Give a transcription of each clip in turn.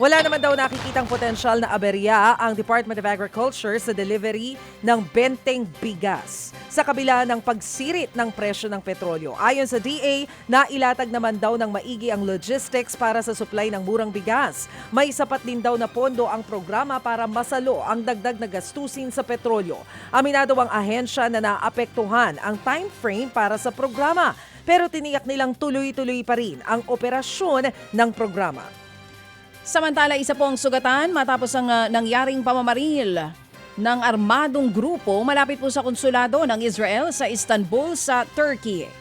Wala naman daw nakikitang potensyal na aberya ang Department of Agriculture sa delivery ng benteng bigas sa kabila ng pagsirit ng presyo ng petrolyo. Ayon sa DA, nailatag naman daw ng maigi ang logistics para sa supply ng murang bigas. May sapat din daw na pondo ang programa para masalo ang dagdag na gastusin sa petrolyo. Aminado ang ahensya na naapektuhan ang time frame para sa programa, pero tiniyak nilang tuloy-tuloy pa rin ang operasyon ng programa. Samantala, isa pong sugatan matapos ang nangyaring pamamaril ng armadong grupo malapit po sa konsulado ng Israel sa Istanbul sa Turkey.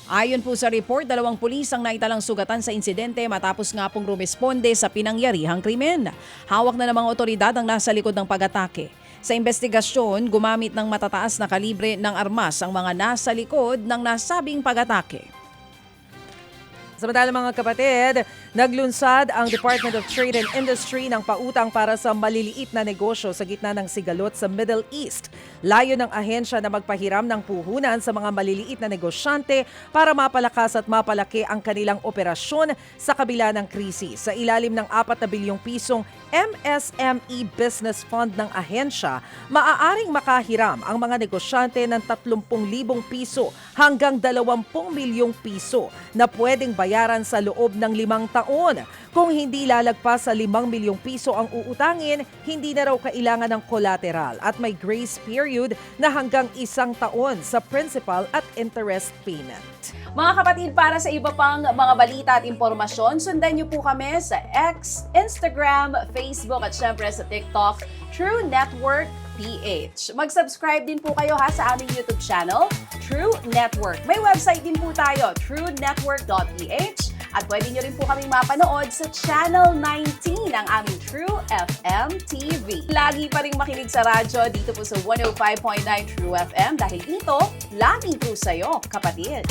Ayon po sa report, 2 pulis ang naitalang sugatan sa insidente matapos nga pong rumesponde sa pinangyarihang krimen. Hawak na ng mga otoridad ang nasa likod ng pag-atake. Sa investigasyon, gumamit ng matataas na kalibre ng armas ang mga nasa likod ng nasabing pag-atake. Samantala mga kapatid, naglunsad ang Department of Trade and Industry ng pautang para sa maliliit na negosyo sa gitna ng sigalot sa Middle East. Layo ng ahensya na magpahiram ng puhunan sa mga maliliit na negosyante para mapalakas at mapalaki ang kanilang operasyon sa kabila ng krisis. Sa ilalim ng 4 na bilyong pisong MSME Business Fund ng ahensya, maaaring makahiram ang mga negosyante ng 30,000 piso hanggang 20 milyong piso na pwedeng bayaran sa loob ng 5 taon. Kung hindi lalagpas sa 5 milyong piso ang uutangin, hindi na raw kailangan ng collateral at may grace period na hanggang 1 taon sa principal at interest payment. Mga kapatid, para sa iba pang mga balita at impormasyon, sundan niyo po kami sa X, Instagram, Facebook at syempre sa TikTok, True Network PH. Mag-subscribe din po kayo sa aming YouTube channel, True Network. May website din po tayo, truenetwork.ph, at pwede niyo rin po kaming mapanood sa Channel 19 ng aming True FM TV. Lagi pa rin makinig sa radyo dito po sa 105.9 True FM dahil dito, laging true sa'yo, kapatid.